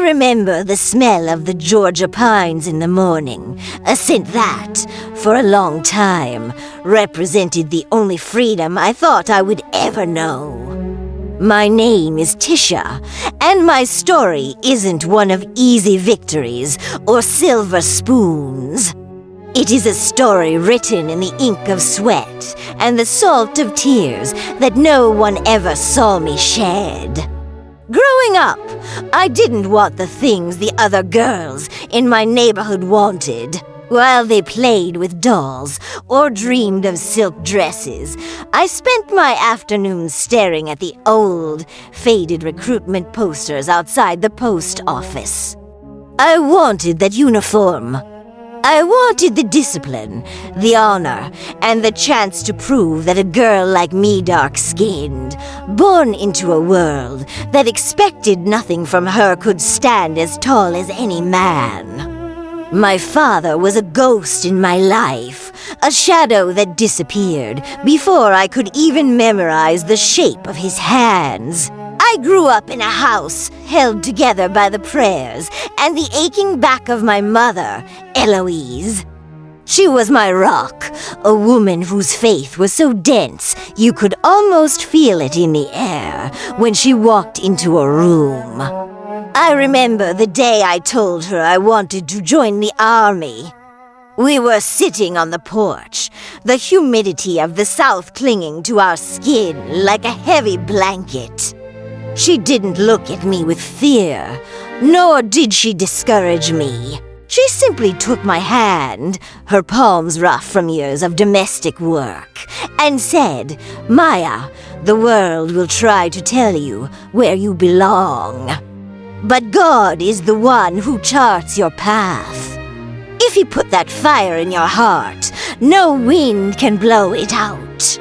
remember the smell of the Georgia pines in the morning, a scent that, for a long time, represented the only freedom I thought I would ever know. My name is Tisha, and my story isn't one of easy victories or silver spoons. It is a story written in the ink of sweat and the salt of tears that no one ever saw me shed. Growing up, I didn't want the things the other girls in my neighborhood wanted. While they played with dolls or dreamed of silk dresses, I spent my afternoons staring at the old, faded recruitment posters outside the post office. I wanted that uniform. I wanted the discipline, the honor, and the chance to prove that a girl like me, dark-skinned, born into a world that expected nothing from her, could stand as tall as any man. My father was a ghost in my life, a shadow that disappeared before I could even memorize the shape of his hands. I grew up in a house held together by the prayers and the aching back of my mother, Eloise. She was my rock, a woman whose faith was so dense you could almost feel it in the air when she walked into a room. I remember the day I told her I wanted to join the army. We were sitting on the porch, the humidity of the South clinging to our skin like a heavy blanket. She didn't look at me with fear, nor did she discourage me. She simply took my hand, her palms rough from years of domestic work, and said, "Maya, the world will try to tell you where you belong. But God is the one who charts your path. If He put that fire in your heart, no wind can blow it out."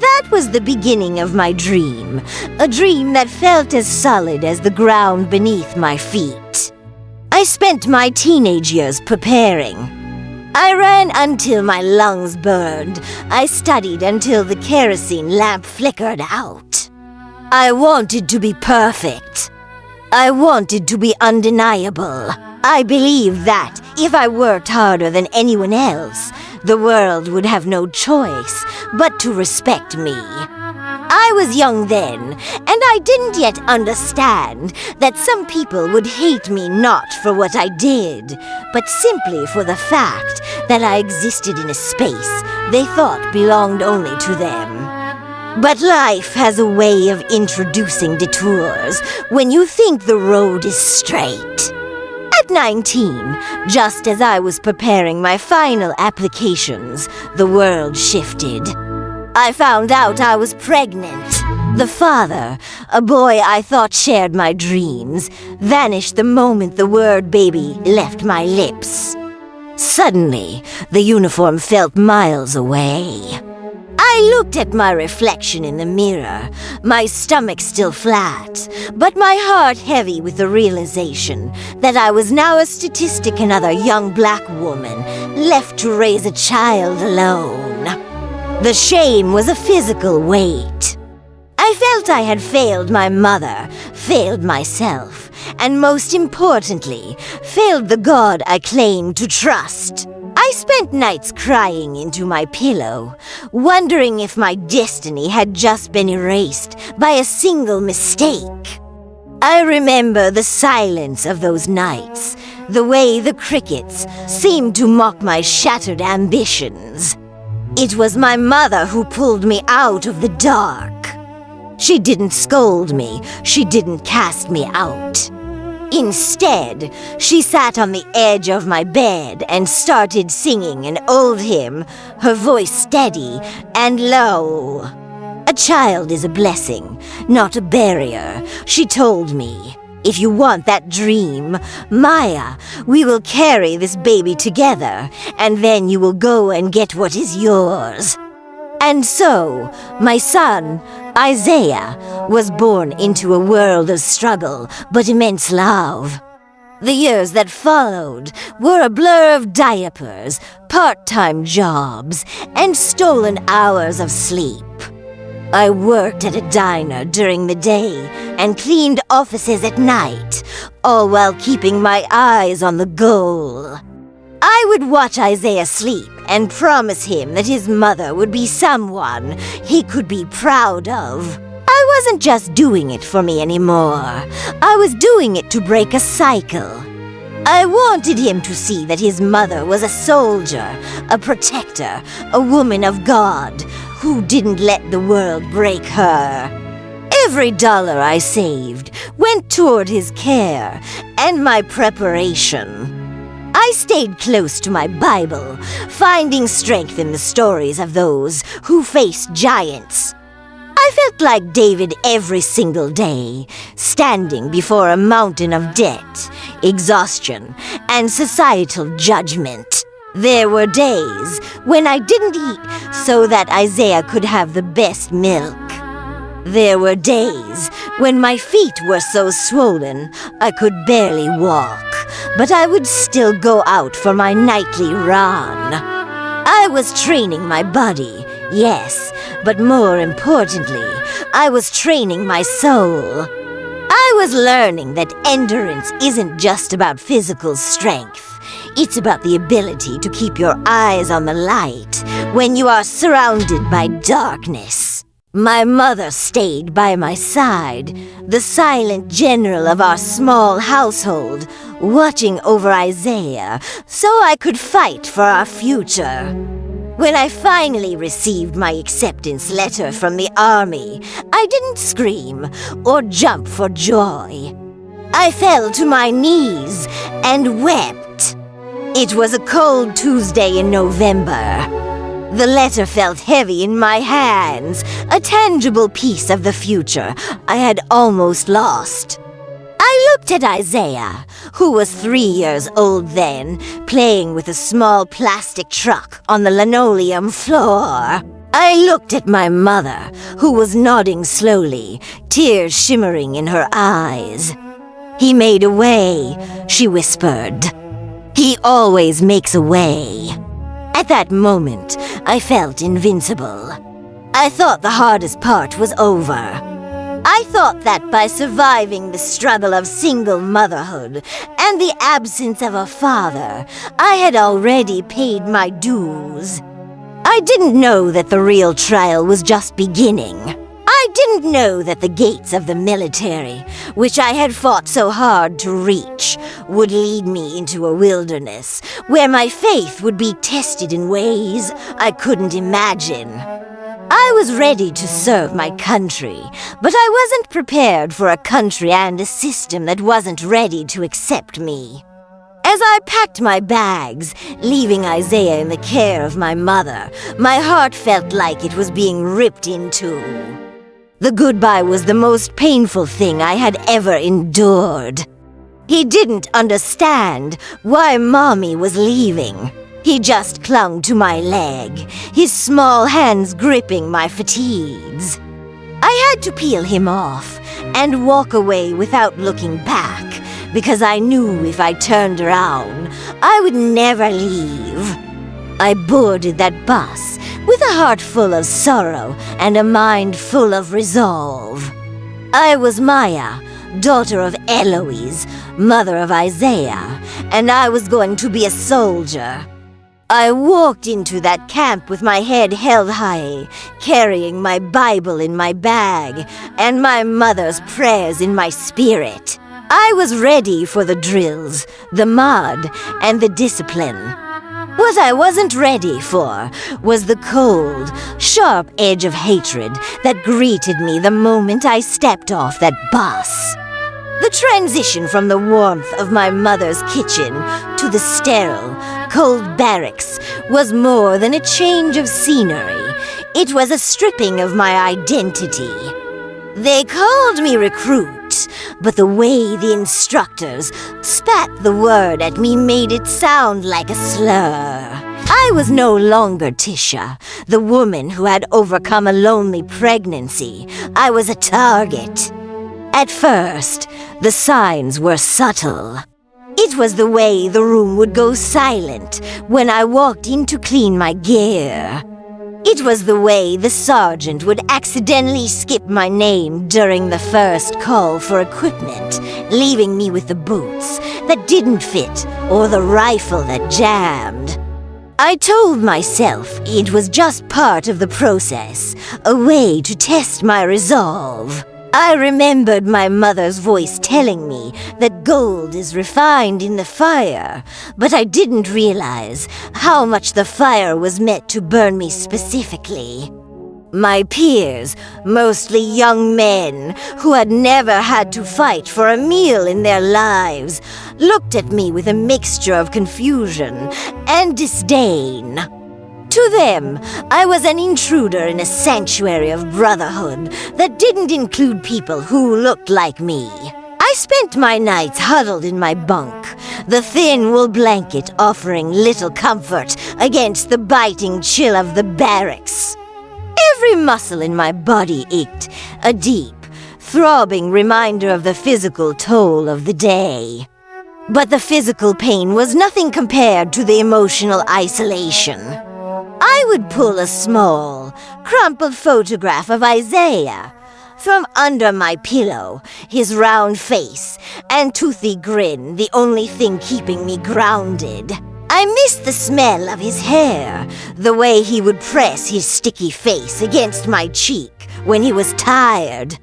That was the beginning of my dream, a dream that felt as solid as the ground beneath my feet. I spent my teenage years preparing. I ran until my lungs burned. I studied until the kerosene lamp flickered out. I wanted to be perfect. I wanted to be undeniable. I believed that if I worked harder than anyone else, the world would have no choice but to respect me. I was young then, and I didn't yet understand that some people would hate me not for what I did, but simply for the fact that I existed in a space they thought belonged only to them. But life has a way of introducing detours when you think the road is straight. At 19, just as I was preparing my final applications, the world shifted. I found out I was pregnant. The father, a boy I thought shared my dreams, vanished the moment the word baby left my lips. Suddenly, the uniform felt miles away. I looked at my reflection in the mirror, my stomach still flat, but my heart heavy with the realization that I was now a statistic, another young black woman left to raise a child alone. The shame was a physical weight. I felt I had failed my mother, failed myself, and most importantly, failed the God I claimed to trust. I spent nights crying into my pillow, wondering if my destiny had just been erased by a single mistake. I remember the silence of those nights, the way the crickets seemed to mock my shattered ambitions. It was my mother who pulled me out of the dark. She didn't scold me, she didn't cast me out. Instead, she sat on the edge of my bed and started singing an old hymn, her voice steady and low. "A child is a blessing, not a barrier," she told me. "If you want that dream, Maya, we will carry this baby together, and then you will go and get what is yours." And so, my son, Isaiah, was born into a world of struggle but immense love. The years that followed were a blur of diapers, part-time jobs, and stolen hours of sleep. I worked at a diner during the day and cleaned offices at night, all while keeping my eyes on the goal. I would watch Isaiah sleep and promise him that his mother would be someone he could be proud of. I wasn't just doing it for me anymore. I was doing it to break a cycle. I wanted him to see that his mother was a soldier, a protector, a woman of God, who didn't let the world break her. Every dollar I saved went toward his care and my preparation. I stayed close to my Bible, finding strength in the stories of those who faced giants. I felt like David every single day, standing before a mountain of debt, exhaustion, and societal judgment. There were days when I didn't eat so that Isaiah could have the best milk. There were days when my feet were so swollen I could barely walk, but I would still go out for my nightly run. I was training my body, yes, but more importantly, I was training my soul. I was learning that endurance isn't just about physical strength. It's about the ability to keep your eyes on the light when you are surrounded by darkness. My mother stayed by my side, the silent general of our small household, watching over Isaiah so I could fight for our future. When I finally received my acceptance letter from the army, I didn't scream or jump for joy. I fell to my knees and wept. It was a cold Tuesday in November. The letter felt heavy in my hands, a tangible piece of the future I had almost lost. I looked at Isaiah, who was 3 years old then, playing with a small plastic truck on the linoleum floor. I looked at my mother, who was nodding slowly, tears shimmering in her eyes. "He made a way," she whispered. "He always makes a way." At that moment, I felt invincible. I thought the hardest part was over. I thought that by surviving the struggle of single motherhood and the absence of a father, I had already paid my dues. I didn't know that the real trial was just beginning. I didn't know that the gates of the military, which I had fought so hard to reach, would lead me into a wilderness where my faith would be tested in ways I couldn't imagine. I was ready to serve my country, but I wasn't prepared for a country and a system that wasn't ready to accept me. As I packed my bags, leaving Isaiah in the care of my mother, my heart felt like it was being ripped in two. The goodbye was the most painful thing I had ever endured. He didn't understand why Mommy was leaving. He just clung to my leg, his small hands gripping my fatigues. I had to peel him off and walk away without looking back, because I knew if I turned around, I would never leave. I boarded that bus with a heart full of sorrow and a mind full of resolve. I was Maya, daughter of Eloise, mother of Isaiah, and I was going to be a soldier. I walked into that camp with my head held high, carrying my Bible in my bag and my mother's prayers in my spirit. I was ready for the drills, the mud, and the discipline. What I wasn't ready for was the cold, sharp edge of hatred that greeted me the moment I stepped off that bus. The transition from the warmth of my mother's kitchen to the sterile, cold barracks was more than a change of scenery. It was a stripping of my identity. They called me recruit, but the way the instructors spat the word at me made it sound like a slur. I was no longer Tisha, the woman who had overcome a lonely pregnancy. I was a target. At first, the signs were subtle. It was the way the room would go silent when I walked in to clean my gear. It was the way the sergeant would accidentally skip my name during the first call for equipment, leaving me with the boots that didn't fit or the rifle that jammed. I told myself it was just part of the process, a way to test my resolve. I remembered my mother's voice telling me that gold is refined in the fire, but I didn't realize how much the fire was meant to burn me specifically. My peers, mostly young men who had never had to fight for a meal in their lives, looked at me with a mixture of confusion and disdain. To them, I was an intruder in a sanctuary of brotherhood that didn't include people who looked like me. I spent my nights huddled in my bunk, the thin wool blanket offering little comfort against the biting chill of the barracks. Every muscle in my body ached, a deep, throbbing reminder of the physical toll of the day. But the physical pain was nothing compared to the emotional isolation. I would pull a small, crumpled photograph of Isaiah from under my pillow, his round face and toothy grin the only thing keeping me grounded. I missed the smell of his hair, the way he would press his sticky face against my cheek when he was tired.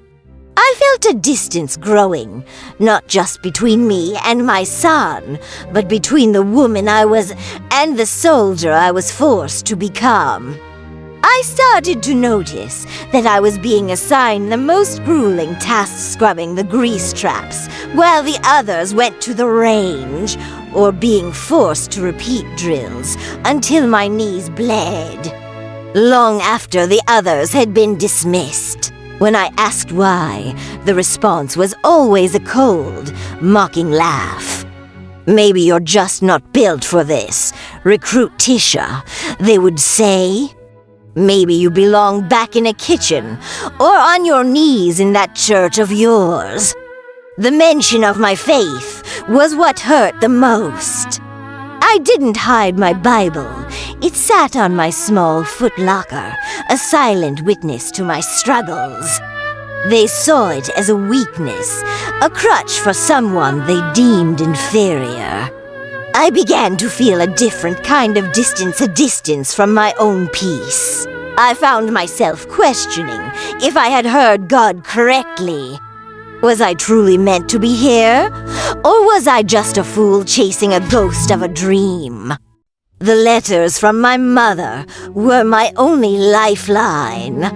I felt a distance growing, not just between me and my son, but between the woman I was and the soldier I was forced to become. I started to notice that I was being assigned the most grueling task scrubbing the grease traps, while the others went to the range, or being forced to repeat drills until my knees bled. Long after the others had been dismissed. When I asked why, the response was always a cold, mocking laugh. "Maybe you're just not built for this, Recruit Tisha," they would say. "Maybe you belong back in a kitchen, or on your knees in that church of yours." The mention of my faith was what hurt the most. I didn't hide my Bible. It sat on my small footlocker, a silent witness to my struggles. They saw it as a weakness, a crutch for someone they deemed inferior. I began to feel a different kind of distance from my own peace. I found myself questioning if I had heard God correctly. Was I truly meant to be here? Or was I just a fool chasing a ghost of a dream? The letters from my mother were my only lifeline.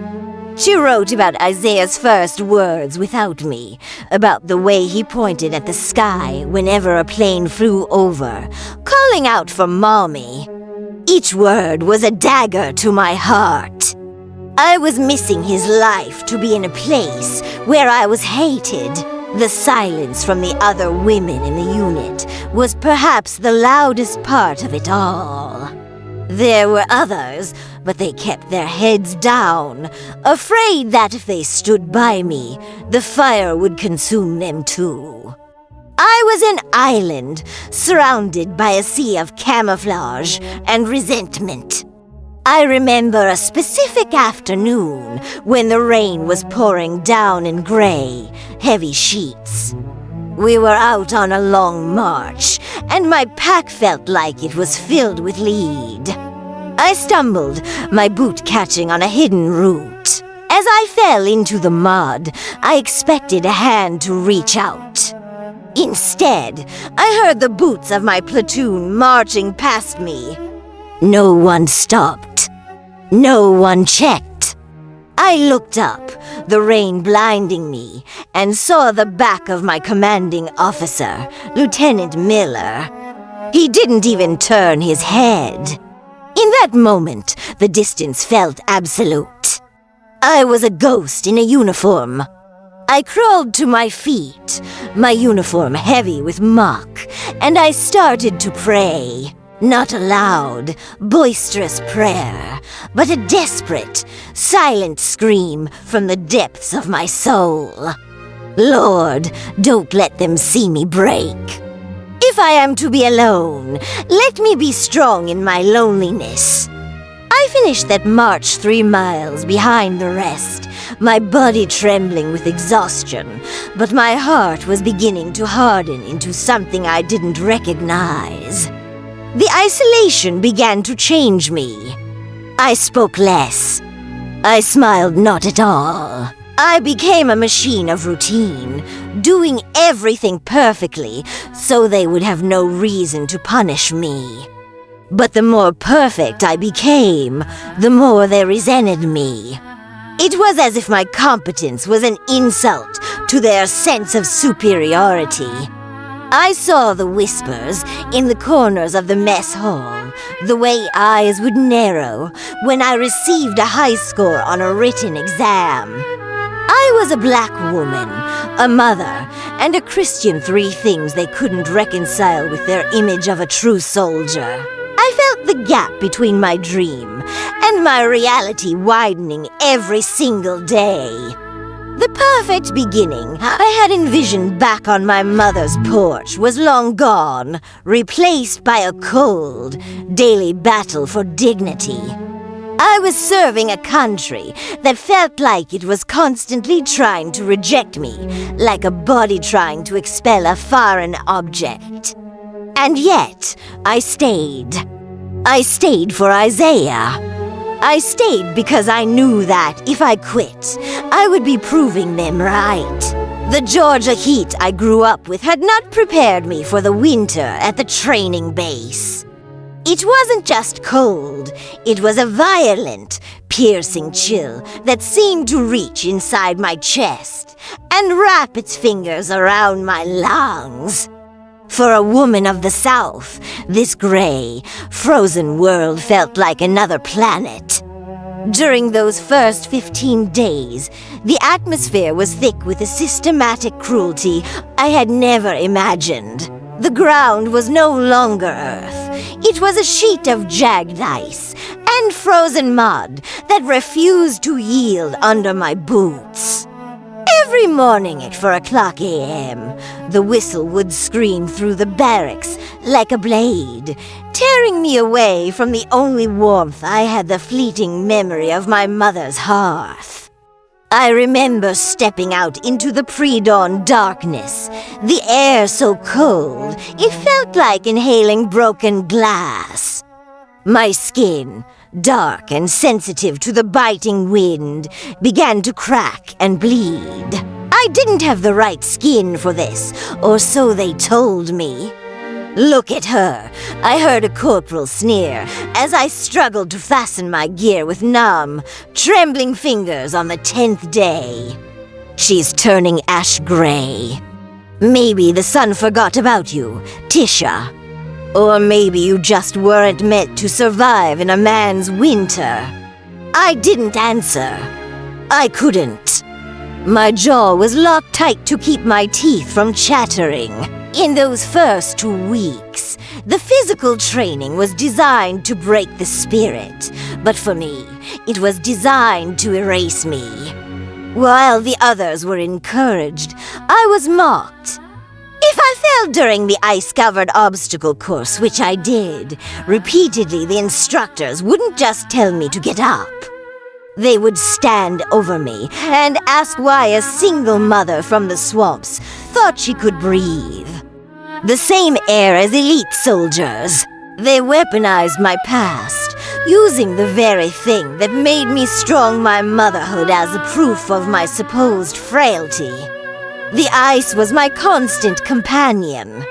She wrote about Isaiah's first words without me, about the way he pointed at the sky whenever a plane flew over, calling out for Mommy. Each word was a dagger to my heart. I was missing his life to be in a place where I was hated. The silence from the other women in the unit was perhaps the loudest part of it all. There were others, but they kept their heads down, afraid that if they stood by me, the fire would consume them too. I was an island, surrounded by a sea of camouflage and resentment. I remember a specific afternoon when the rain was pouring down in gray, heavy sheets. We were out on a long march, and my pack felt like it was filled with lead. I stumbled, my boot catching on a hidden root. As I fell into the mud, I expected a hand to reach out. Instead, I heard the boots of my platoon marching past me. No one stopped. No one checked. I looked up, the rain blinding me, and saw the back of my commanding officer, Lieutenant Miller. He didn't even turn his head. In that moment, the distance felt absolute. I was a ghost in a uniform. I crawled to my feet, my uniform heavy with muck, and I started to pray. Not a loud, boisterous prayer, but a desperate, silent scream from the depths of my soul. Lord, don't let them see me break. If I am to be alone, let me be strong in my loneliness. I finished that march 3 miles behind the rest, my body trembling with exhaustion, but my heart was beginning to harden into something I didn't recognize. The isolation began to change me. I spoke less. I smiled not at all. I became a machine of routine, doing everything perfectly so they would have no reason to punish me. But the more perfect I became, the more they resented me. It was as if my competence was an insult to their sense of superiority. I saw the whispers in the corners of the mess hall, the way eyes would narrow when I received a high score on a written exam. I was a black woman, a mother, and a Christian, 3 things they couldn't reconcile with their image of a true soldier. I felt the gap between my dream and my reality widening every single day. The perfect beginning I had envisioned back on my mother's porch was long gone, replaced by a cold, daily battle for dignity. I was serving a country that felt like it was constantly trying to reject me, like a body trying to expel a foreign object. And yet, I stayed. I stayed for Isaiah. I stayed because I knew that if I quit, I would be proving them right. The Georgia heat I grew up with had not prepared me for the winter at the training base. It wasn't just cold, it was a violent, piercing chill that seemed to reach inside my chest and wrap its fingers around my lungs. For a woman of the South, this gray, frozen world felt like another planet. During those first 15 days, the atmosphere was thick with a systematic cruelty I had never imagined. The ground was no longer earth. It was a sheet of jagged ice and frozen mud that refused to yield under my boots. Every morning at 4:00 a.m., the whistle would scream through the barracks like a blade, tearing me away from the only warmth I had the fleeting memory of my mother's hearth. I remember stepping out into the pre-dawn darkness, the air so cold it felt like inhaling broken glass. My skin, dark and sensitive to the biting wind, began to crack and bleed. I didn't have the right skin for this, or so they told me. "Look at her," I heard a corporal sneer as I struggled to fasten my gear with numb, trembling fingers on the 10th day. "She's turning ash gray. Maybe the sun forgot about you, Tisha. Or maybe you just weren't meant to survive in a man's winter." I didn't answer. I couldn't. My jaw was locked tight to keep my teeth from chattering. In those first 2 weeks, the physical training was designed to break the spirit, but for me, it was designed to erase me. While the others were encouraged, I was mocked. If I fell during the ice-covered obstacle course, which I did, repeatedly the instructors wouldn't just tell me to get up. They would stand over me and ask why a single mother from the swamps thought she could breathe. The same air as elite soldiers. They weaponized my past, using the very thing that made me strong my motherhood as a proof of my supposed frailty. The ice was my constant companion.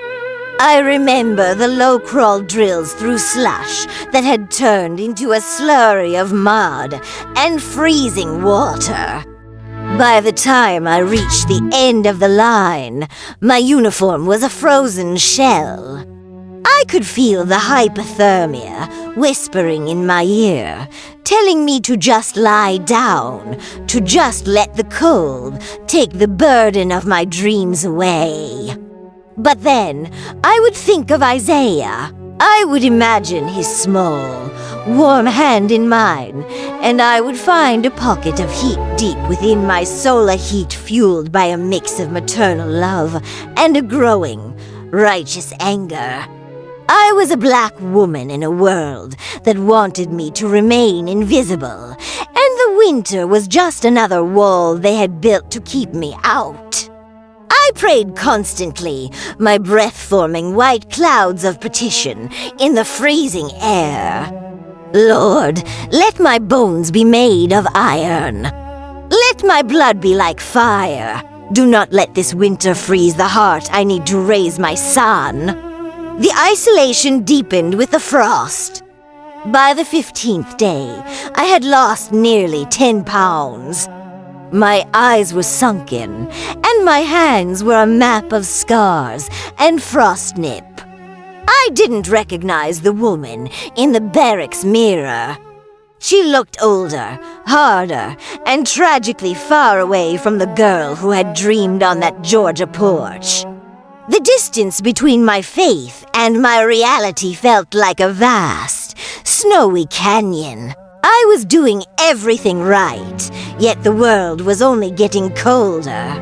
I remember the low-crawl drills through slush that had turned into a slurry of mud and freezing water. By the time I reached the end of the line, my uniform was a frozen shell. I could feel the hypothermia whispering in my ear, telling me to just lie down, to just let the cold take the burden of my dreams away. But then, I would think of Isaiah. I would imagine his small, warm hand in mine, and I would find a pocket of heat deep within my solar heat fueled by a mix of maternal love and a growing, righteous anger. I was a black woman in a world that wanted me to remain invisible, and the winter was just another wall they had built to keep me out. I prayed constantly, my breath forming white clouds of petition in the freezing air. Lord, let my bones be made of iron. Let my blood be like fire. Do not let this winter freeze the heart I need to raise my son. The isolation deepened with the frost. By the 15th day, I had lost nearly 10 pounds. My eyes were sunken, and my hands were a map of scars and frost nip. I didn't recognize the woman in the barracks mirror. She looked older, harder, and tragically far away from the girl who had dreamed on that Georgia porch. The distance between my faith and my reality felt like a vast, snowy canyon. I was doing everything right, yet the world was only getting colder.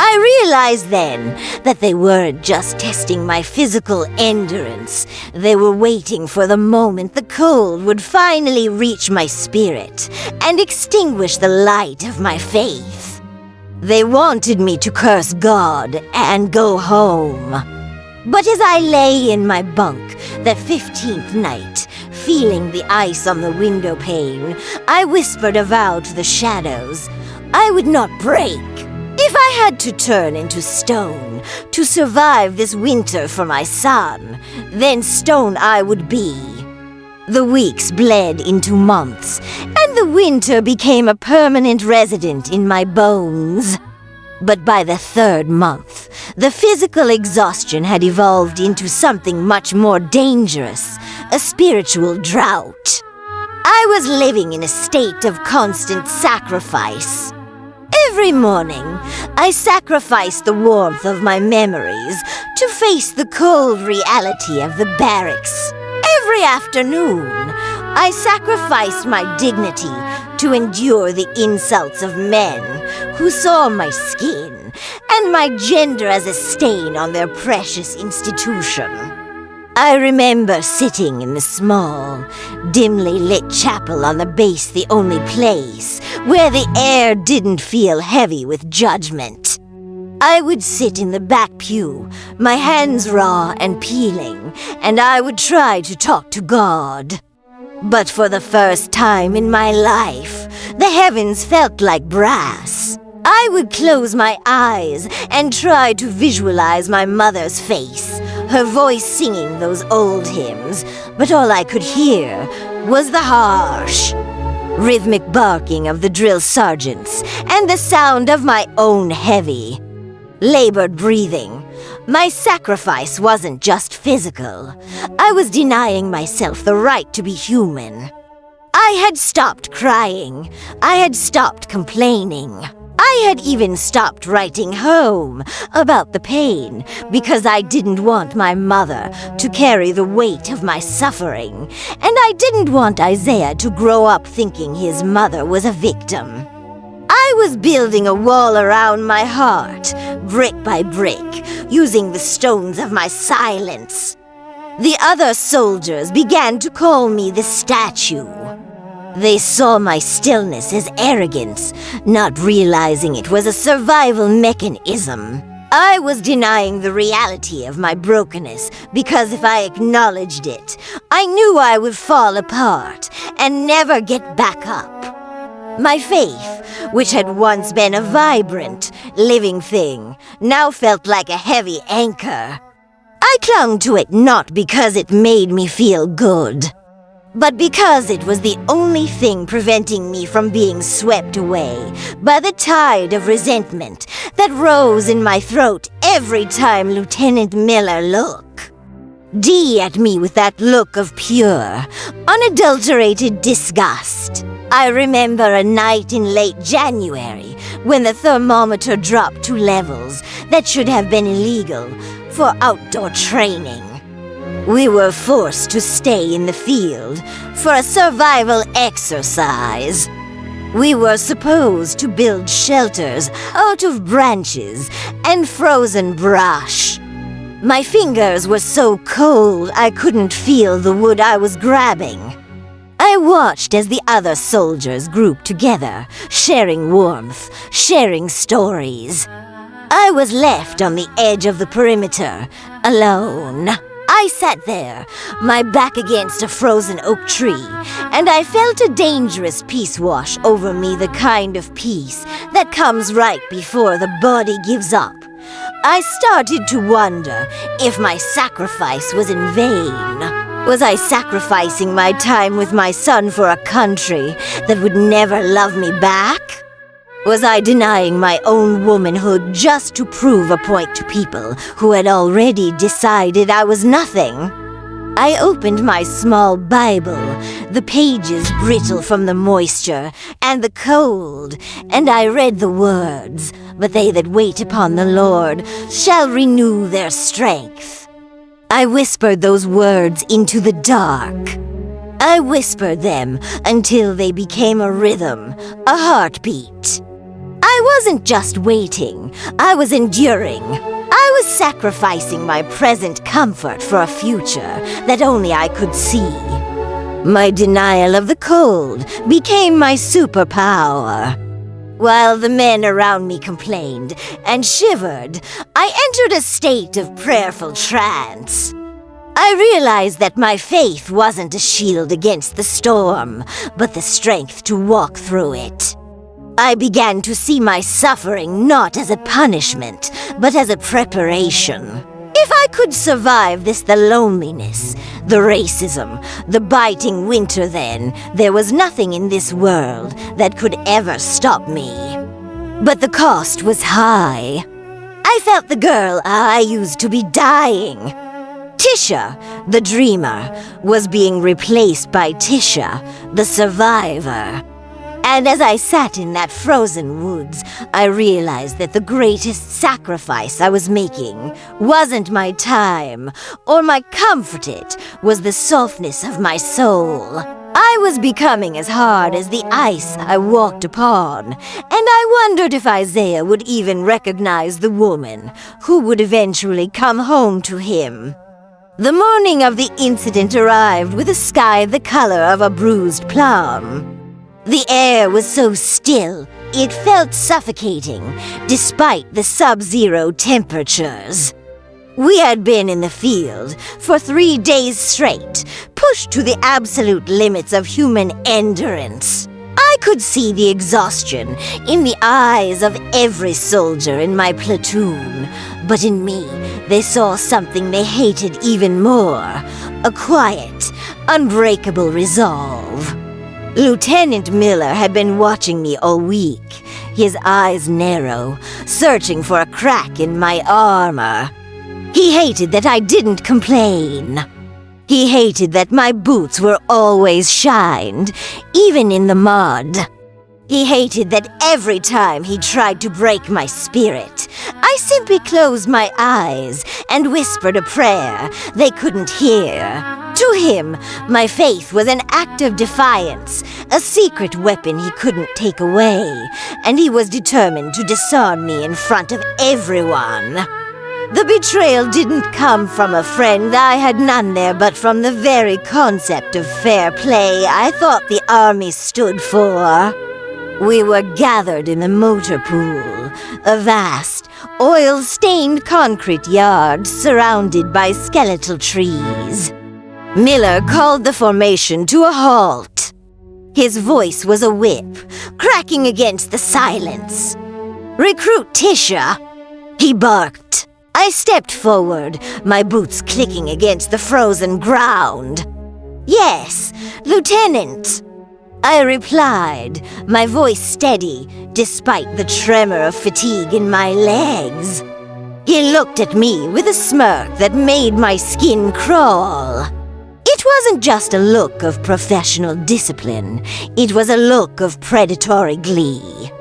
I realized then that they weren't just testing my physical endurance. They were waiting for the moment the cold would finally reach my spirit and extinguish the light of my faith. They wanted me to curse God and go home. But as I lay in my bunk that 15th night, feeling the ice on the window pane, I whispered a vow to the shadows. I would not break. If I had to turn into stone to survive this winter for my son, then stone I would be. The weeks bled into months, and the winter became a permanent resident in my bones. But by the 3rd month, the physical exhaustion had evolved into something much more dangerous, a spiritual drought. I was living in a state of constant sacrifice. Every morning, I sacrificed the warmth of my memories to face the cold reality of the barracks. Every afternoon, I sacrificed my dignity to endure the insults of men who saw my skin and my gender as a stain on their precious institution. I remember sitting in the small, dimly lit chapel on the base, the only place where the air didn't feel heavy with judgment. I would sit in the back pew, my hands raw and peeling, and I would try to talk to God. But for the first time in my life, the heavens felt like brass. I would close my eyes and try to visualize my mother's face, her voice singing those old hymns, but all I could hear was the harsh, rhythmic barking of the drill sergeants and the sound of my own heavy, labored breathing. My sacrifice wasn't just physical. I was denying myself the right to be human. I had stopped crying. I had stopped complaining. I had even stopped writing home about the pain because I didn't want my mother to carry the weight of my suffering, and I didn't want Isaiah to grow up thinking his mother was a victim. I was building a wall around my heart, brick by brick, using the stones of my silence. The other soldiers began to call me the statue. They saw my stillness as arrogance, not realizing it was a survival mechanism. I was denying the reality of my brokenness because if I acknowledged it, I knew I would fall apart and never get back up. My faith, which had once been a vibrant, living thing, now felt like a heavy anchor. I clung to it not because it made me feel good, but because it was the only thing preventing me from being swept away by the tide of resentment that rose in my throat every time Lieutenant Miller looked. D at me with that look of pure, unadulterated disgust. I remember a night in late January when the thermometer dropped to levels that should have been illegal for outdoor training. We were forced to stay in the field for a survival exercise. We were supposed to build shelters out of branches and frozen brush. My fingers were so cold I couldn't feel the wood I was grabbing. I watched as the other soldiers grouped together, sharing warmth, sharing stories. I was left on the edge of the perimeter, alone. I sat there, my back against a frozen oak tree, and I felt a dangerous peace wash over me, the kind of peace that comes right before the body gives up. I started to wonder if my sacrifice was in vain. Was I sacrificing my time with my son for a country that would never love me back? Was I denying my own womanhood just to prove a point to people who had already decided I was nothing? I opened my small Bible, the pages brittle from the moisture and the cold, and I read the words, "But they that wait upon the Lord shall renew their strength." I whispered those words into the dark. I whispered them until they became a rhythm, a heartbeat. I wasn't just waiting, I was enduring. I was sacrificing my present comfort for a future that only I could see. My denial of the cold became my superpower. While the men around me complained and shivered, I entered a state of prayerful trance. I realized that my faith wasn't a shield against the storm, but the strength to walk through it. I began to see my suffering not as a punishment, but as a preparation. If I could survive the loneliness, the racism, the biting winter, then there was nothing in this world that could ever stop me. But the cost was high. I felt the girl I used to be dying. Tisha, the dreamer, was being replaced by Tisha, the survivor. And as I sat in that frozen woods, I realized that the greatest sacrifice I was making wasn't my time or my comfort, it was the softness of my soul. I was becoming as hard as the ice I walked upon, and I wondered if Isaiah would even recognize the woman who would eventually come home to him. The morning of the incident arrived with a sky the color of a bruised plum. The air was so still, it felt suffocating, despite the sub-zero temperatures. We had been in the field for 3 days straight, pushed to the absolute limits of human endurance. I could see the exhaustion in the eyes of every soldier in my platoon, but in me, they saw something they hated even more, a quiet, unbreakable resolve. Lieutenant Miller had been watching me all week, his eyes narrow, searching for a crack in my armor. He hated that I didn't complain. He hated that my boots were always shined, even in the mud. He hated that every time he tried to break my spirit, I simply closed my eyes and whispered a prayer they couldn't hear. To him, my faith was an act of defiance, a secret weapon he couldn't take away, and he was determined to disarm me in front of everyone. The betrayal didn't come from a friend, I had none there, but from the very concept of fair play I thought the army stood for. We were gathered in the motor pool, a vast, oil-stained concrete yard surrounded by skeletal trees. Miller called the formation to a halt. His voice was a whip, cracking against the silence. "Recruit Tisha!" he barked. I stepped forward, my boots clicking against the frozen ground. "Yes, Lieutenant," I replied, my voice steady, despite the tremor of fatigue in my legs. He looked at me with a smirk that made my skin crawl. It wasn't just a look of professional discipline, it was a look of predatory glee.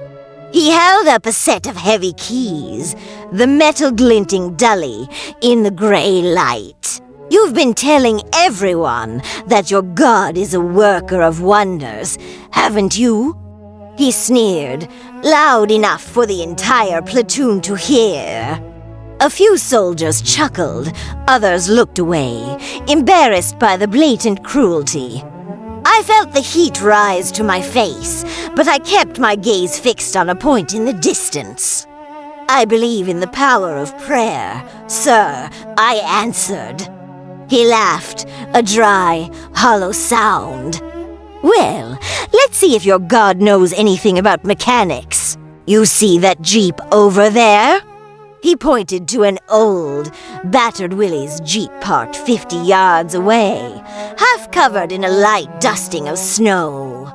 He held up a set of heavy keys, the metal glinting dully in the gray light. "You've been telling everyone that your God is a worker of wonders, haven't you?" He sneered, loud enough for the entire platoon to hear. A few soldiers chuckled, others looked away, embarrassed by the blatant cruelty. I felt the heat rise to my face, but I kept my gaze fixed on a point in the distance. I believe in the power of prayer, sir, I answered. He laughed, a dry, hollow sound. Well, let's see if your god knows anything about mechanics. You see that Jeep over there? He pointed to an old, battered Willie's Jeep parked 50 yards away, half covered in a light dusting of snow.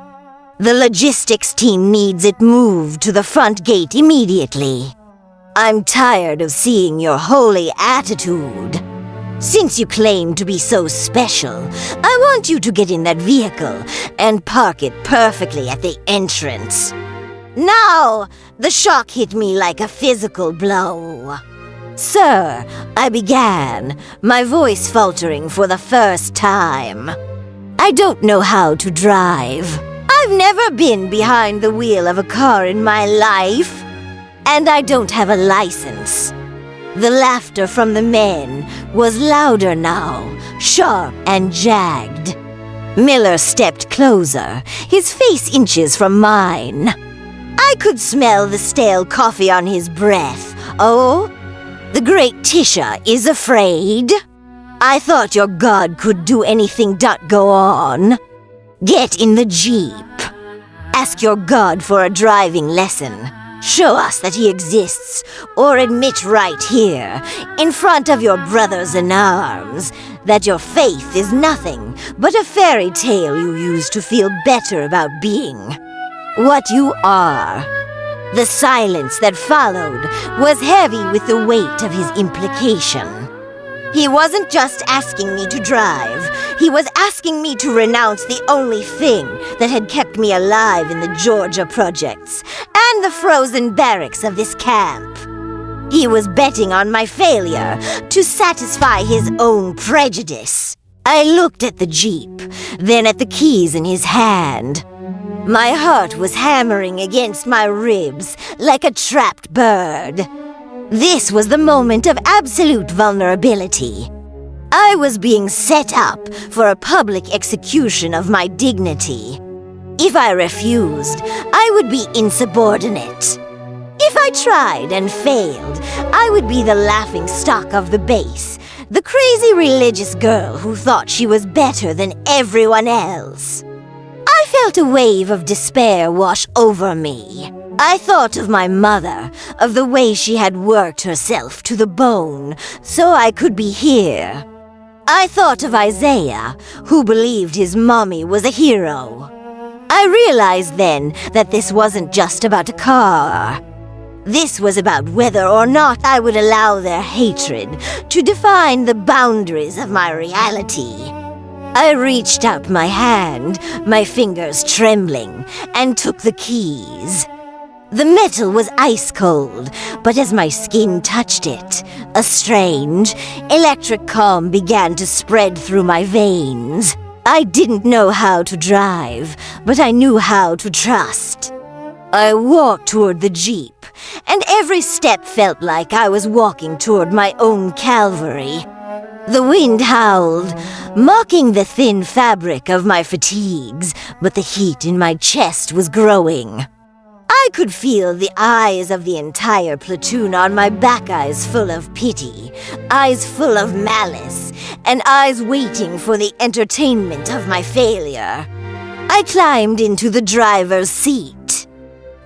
The logistics team needs it moved to the front gate immediately. I'm tired of seeing your holy attitude. Since you claim to be so special, I want you to get in that vehicle and park it perfectly at the entrance. Now, the shock hit me like a physical blow. Sir, I began, my voice faltering for the first time. I don't know how to drive. I've never been behind the wheel of a car in my life. And I don't have a license. The laughter from the men was louder now, sharp and jagged. Miller stepped closer, his face inches from mine. I could smell the stale coffee on his breath. Oh, the great Tisha is afraid? I thought your god could do anything.Go on. Get in the Jeep. Ask your god for a driving lesson. Show us that he exists, or admit right here, in front of your brothers in arms, that your faith is nothing but a fairy tale you use to feel better about being what you are. The silence that followed was heavy with the weight of his implication. He wasn't just asking me to drive. He was asking me to renounce the only thing that had kept me alive in the Georgia projects and the frozen barracks of this camp. He was betting on my failure to satisfy his own prejudice. I looked at the Jeep, then at the keys in his hand. My heart was hammering against my ribs like a trapped bird. This was the moment of absolute vulnerability. I was being set up for a public execution of my dignity. If I refused, I would be insubordinate. If I tried and failed, I would be the laughing stock of the base, the crazy religious girl who thought she was better than everyone else. I felt a wave of despair wash over me. I thought of my mother, of the way she had worked herself to the bone so I could be here. I thought of Isaiah, who believed his mommy was a hero. I realized then that this wasn't just about a car. This was about whether or not I would allow their hatred to define the boundaries of my reality. I reached out my hand, my fingers trembling, and took the keys. The metal was ice cold, but as my skin touched it, a strange, electric calm began to spread through my veins. I didn't know how to drive, but I knew how to trust. I walked toward the Jeep, and every step felt like I was walking toward my own Calvary. The wind howled, mocking the thin fabric of my fatigues, but the heat in my chest was growing. I could feel the eyes of the entire platoon on my back, eyes full of pity, eyes full of malice, and eyes waiting for the entertainment of my failure. I climbed into the driver's seat.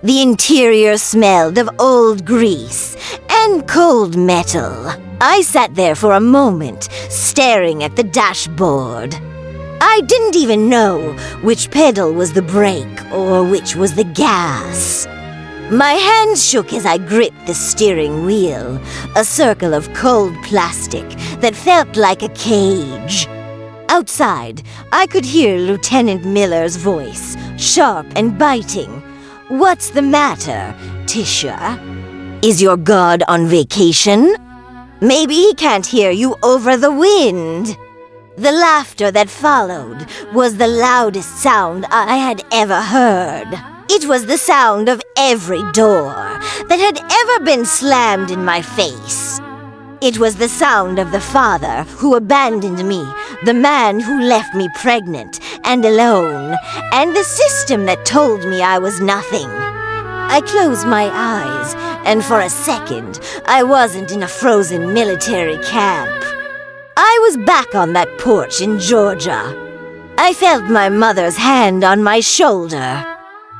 The interior smelled of old grease and cold metal. I sat there for a moment, staring at the dashboard. I didn't even know which pedal was the brake or which was the gas. My hands shook as I gripped the steering wheel, a circle of cold plastic that felt like a cage. Outside, I could hear Lieutenant Miller's voice, sharp and biting. "What's the matter, Tisha? Is your god on vacation? Maybe he can't hear you over the wind." The laughter that followed was the loudest sound I had ever heard. It was the sound of every door that had ever been slammed in my face. It was the sound of the father who abandoned me, the man who left me pregnant and alone, and the system that told me I was nothing. I closed my eyes, and for a second, I wasn't in a frozen military camp. I was back on that porch in Georgia. I felt my mother's hand on my shoulder.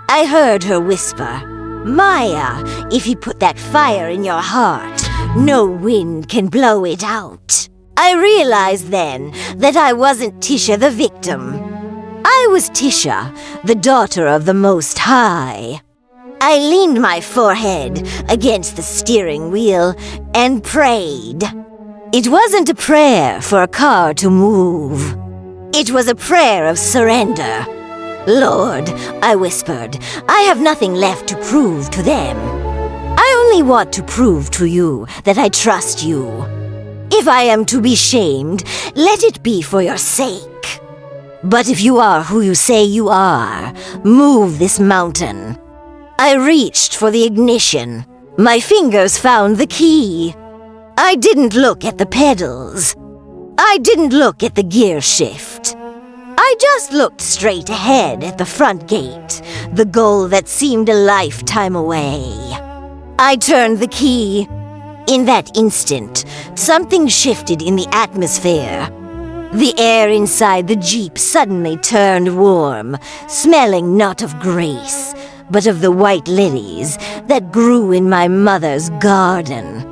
I heard her whisper, "Maya, if you put that fire in your heart, no wind can blow it out." I realized then that I wasn't Tisha the victim. I was Tisha, the daughter of the Most High. I leaned my forehead against the steering wheel and prayed. It wasn't a prayer for a car to move. It was a prayer of surrender. "Lord," I whispered, "I have nothing left to prove to them. I only want to prove to you that I trust you. If I am to be shamed, let it be for your sake. But if you are who you say you are, move this mountain." I reached for the ignition. My fingers found the key. I didn't look at the pedals. I didn't look at the gear shift. I just looked straight ahead at the front gate, the goal that seemed a lifetime away. I turned the key. In that instant, something shifted in the atmosphere. The air inside the Jeep suddenly turned warm, smelling not of grace, but of the white lilies that grew in my mother's garden.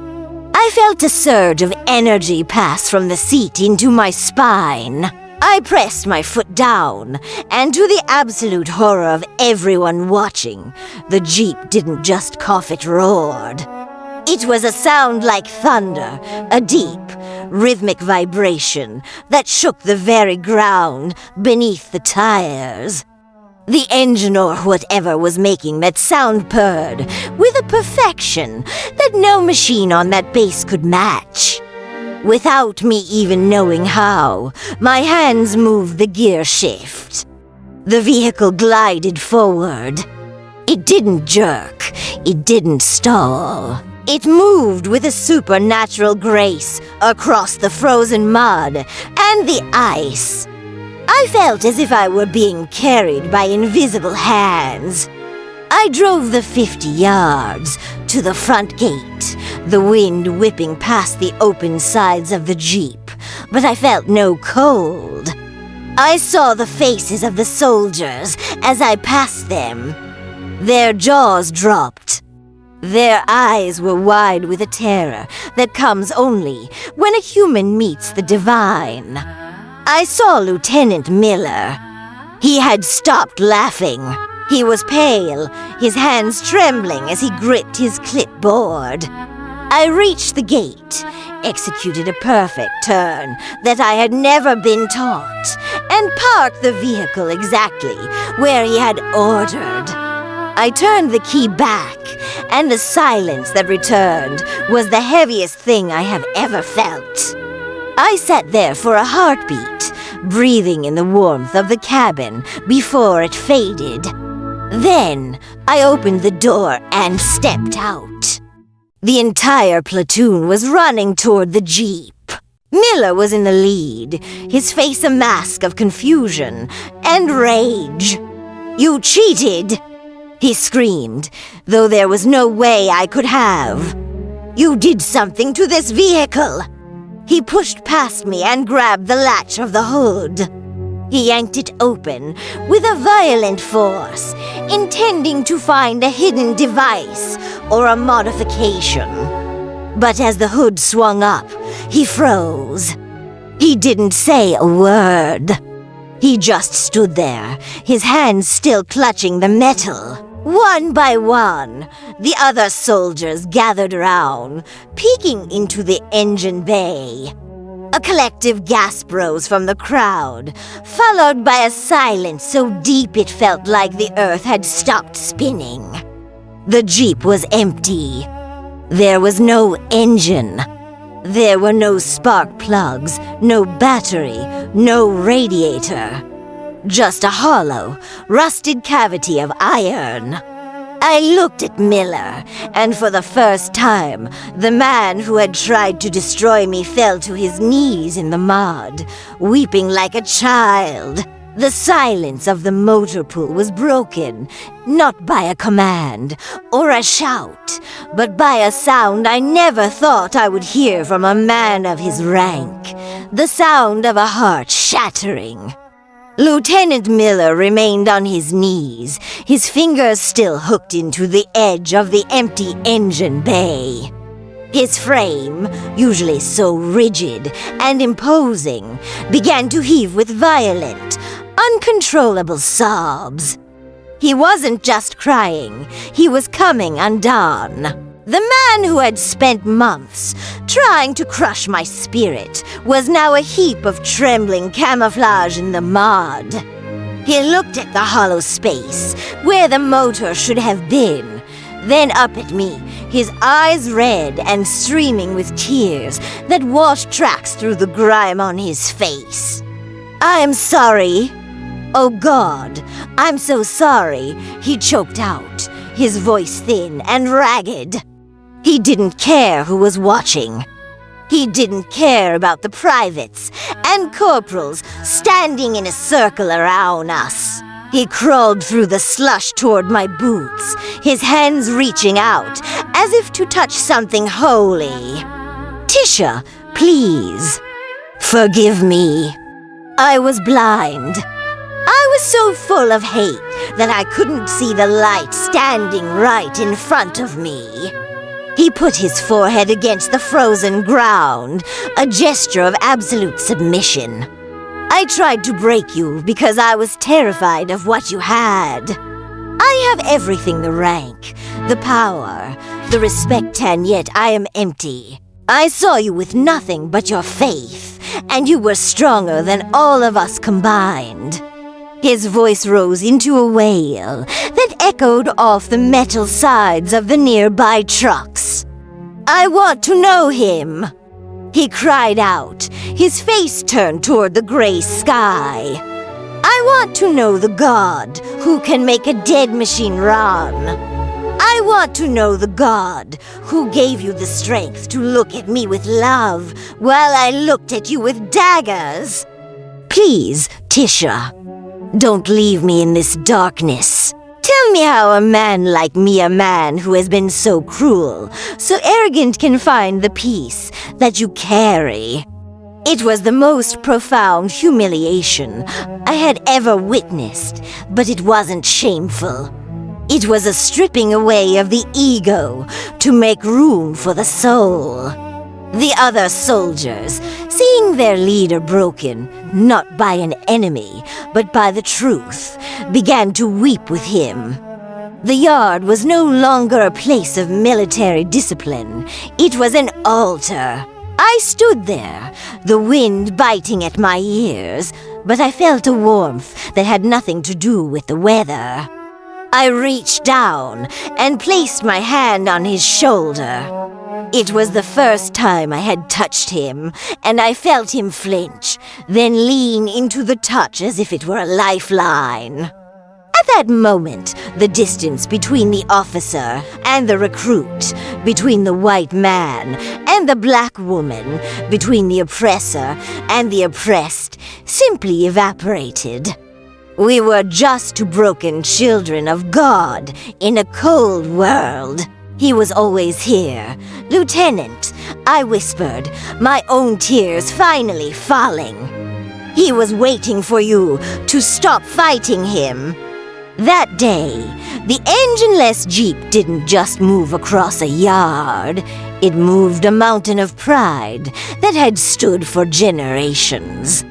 I felt a surge of energy pass from the seat into my spine. I pressed my foot down, and to the absolute horror of everyone watching, the Jeep didn't just cough, it roared. It was a sound like thunder, a deep, rhythmic vibration that shook the very ground beneath the tires. The engine or whatever was making that sound purred with a perfection that no machine on that base could match. Without me even knowing how, my hands moved the gear shift. The vehicle glided forward. It didn't jerk. It didn't stall. It moved with a supernatural grace across the frozen mud and the ice. I felt as if I were being carried by invisible hands. I drove the 50 yards to the front gate, the wind whipping past the open sides of the Jeep, but I felt no cold. I saw the faces of the soldiers as I passed them. Their jaws dropped. Their eyes were wide with a terror that comes only when a human meets the divine. I saw Lieutenant Miller. He had stopped laughing. He was pale, his hands trembling as he gripped his clipboard. I reached the gate, executed a perfect turn that I had never been taught, and parked the vehicle exactly where he had ordered. I turned the key back, and the silence that returned was the heaviest thing I have ever felt. I sat there for a heartbeat, breathing in the warmth of the cabin before it faded. Then, I opened the door and stepped out. The entire platoon was running toward the Jeep. Miller was in the lead, his face a mask of confusion and rage. "You cheated!" he screamed, though there was no way I could have. "You did something to this vehicle!" He pushed past me and grabbed the latch of the hood. He yanked it open with a violent force, intending to find a hidden device or a modification. But as the hood swung up, he froze. He didn't say a word. He just stood there, his hands still clutching the metal. One by one, the other soldiers gathered around, peeking into the engine bay. A collective gasp rose from the crowd, followed by a silence so deep it felt like the earth had stopped spinning. The Jeep was empty. There was no engine. There were no spark plugs, no battery, no radiator. Just a hollow, rusted cavity of iron. I looked at Miller, and for the first time, the man who had tried to destroy me fell to his knees in the mud, weeping like a child. The silence of the motor pool was broken, not by a command or a shout, but by a sound I never thought I would hear from a man of his rank, the sound of a heart shattering. Lieutenant Miller remained on his knees, his fingers still hooked into the edge of the empty engine bay. His frame, usually so rigid and imposing, began to heave with violent, uncontrollable sobs. He wasn't just crying, he was coming undone. The man who had spent months trying to crush my spirit was now a heap of trembling camouflage in the mud. He looked at the hollow space where the motor should have been, then up at me, his eyes red and streaming with tears that washed tracks through the grime on his face. "I'm sorry. Oh God, I'm so sorry," he choked out, his voice thin and ragged. He didn't care who was watching. He didn't care about the privates and corporals standing in a circle around us. He crawled through the slush toward my boots, his hands reaching out as if to touch something holy. "Tisha, please, forgive me. I was blind. I was so full of hate that I couldn't see the light standing right in front of me." He put his forehead against the frozen ground, a gesture of absolute submission. "I tried to break you because I was terrified of what you had. I have everything, the rank, the power, the respect, and yet I am empty. I saw you with nothing but your faith, and you were stronger than all of us combined." His voice rose into a wail that echoed off the metal sides of the nearby trucks. "I want to know him," he cried out, his face turned toward the gray sky. "I want to know the God who can make a dead machine run. I want to know the God who gave you the strength to look at me with love while I looked at you with daggers. Please, Tisha, don't leave me in this darkness. Tell me how a man like me, a man who has been so cruel, so arrogant, can find the peace that you carry." It was the most profound humiliation I had ever witnessed, but it wasn't shameful. It was a stripping away of the ego to make room for the soul. The other soldiers, seeing their leader broken, not by an enemy, but by the truth, began to weep with him. The yard was no longer a place of military discipline. It was an altar. I stood there, the wind biting at my ears, but I felt a warmth that had nothing to do with the weather. I reached down and placed my hand on his shoulder. It was the first time I had touched him, and I felt him flinch, then lean into the touch as if it were a lifeline. At that moment, the distance between the officer and the recruit, between the white man and the black woman, between the oppressor and the oppressed, simply evaporated. We were just two broken children of God in a cold world. He was always here. "Lieutenant," I whispered, my own tears finally falling. "He was waiting for you to stop fighting him." That day, the engine-less Jeep didn't just move across a yard. It moved a mountain of pride that had stood for generations.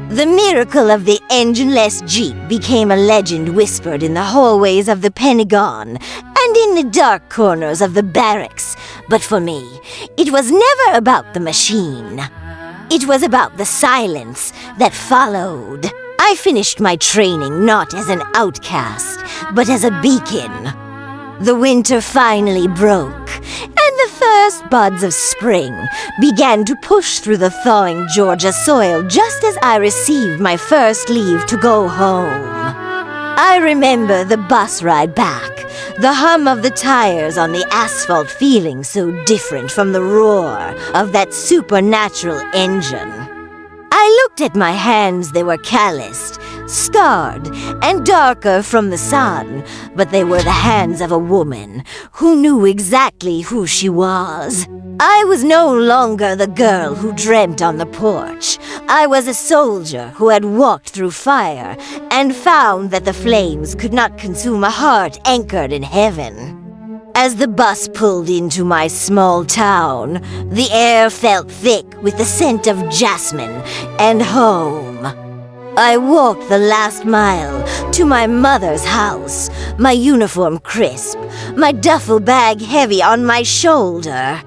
The miracle of the engine-less Jeep became a legend whispered in the hallways of the Pentagon and in the dark corners of the barracks. But for me, it was never about the machine. It was about the silence that followed. I finished my training not as an outcast, but as a beacon. The winter finally broke, and the first buds of spring began to push through the thawing Georgia soil just as I received my first leave to go home. I remember the bus ride back, the hum of the tires on the asphalt feeling so different from the roar of that supernatural engine. I looked at my hands. They were calloused, scarred, and darker from the sun, but they were the hands of a woman who knew exactly who she was. I was no longer the girl who dreamt on the porch. I was a soldier who had walked through fire and found that the flames could not consume a heart anchored in heaven. As the bus pulled into my small town, the air felt thick with the scent of jasmine and home. I walked the last mile to my mother's house, my uniform crisp, my duffel bag heavy on my shoulder.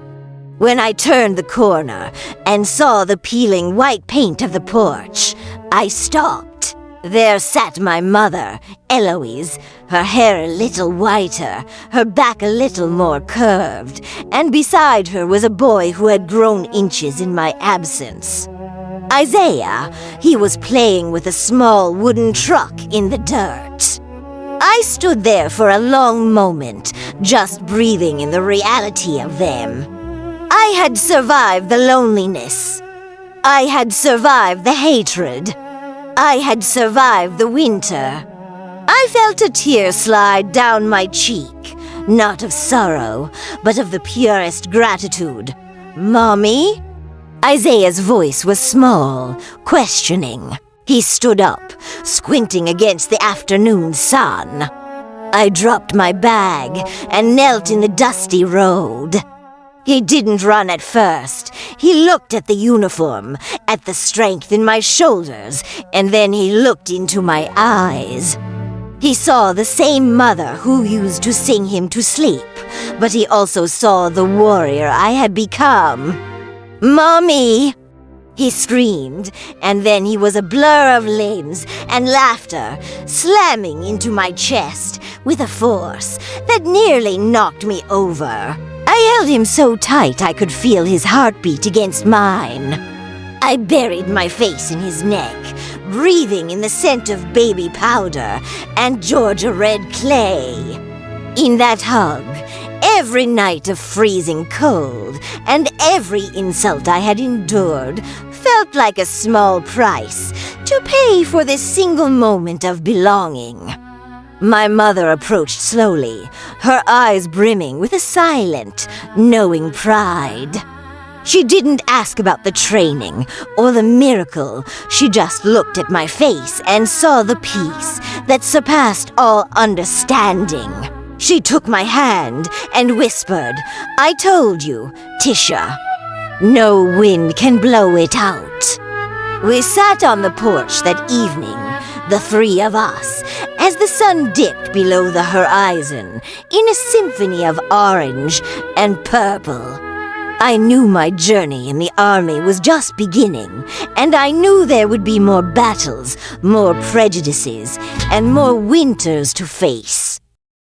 When I turned the corner and saw the peeling white paint of the porch, I stopped. There sat my mother, Eloise, her hair a little whiter, her back a little more curved, and beside her was a boy who had grown inches in my absence. Isaiah, he was playing with a small wooden truck in the dirt. I stood there for a long moment, just breathing in the reality of them. I had survived the loneliness. I had survived the hatred. I had survived the winter. I felt a tear slide down my cheek, not of sorrow, but of the purest gratitude. Mommy? Isaiah's voice was small, questioning. He stood up, squinting against the afternoon sun. I dropped my bag and knelt in the dusty road. He didn't run at first. He looked at the uniform, at the strength in my shoulders, and then he looked into my eyes. He saw the same mother who used to sing him to sleep, but he also saw the warrior I had become. Mommy! He screamed, and then he was a blur of limbs and laughter slamming into my chest with a force that nearly knocked me over. I held him so tight I could feel his heartbeat against mine. I buried my face in his neck, breathing in the scent of baby powder and Georgia red clay. In that hug, every night of freezing cold and every insult I had endured felt like a small price to pay for this single moment of belonging. My mother approached slowly, her eyes brimming with a silent, knowing pride. She didn't ask about the training or the miracle. She just looked at my face and saw the peace that surpassed all understanding. She took my hand and whispered, "I told you, Tisha, no wind can blow it out." We sat on the porch that evening, the three of us, as the sun dipped below the horizon in a symphony of orange and purple. I knew my journey in the army was just beginning, and I knew there would be more battles, more prejudices, and more winters to face.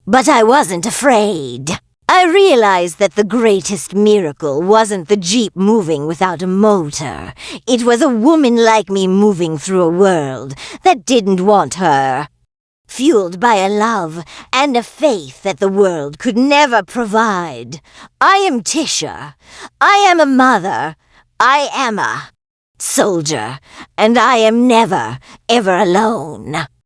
But I wasn't afraid. I realized that the greatest miracle wasn't the Jeep moving without a motor. It was a woman like me moving through a world that didn't want her. Fueled by a love and a faith that the world could never provide. I am Tisha. I am a mother. I am a soldier. And I am never, ever alone.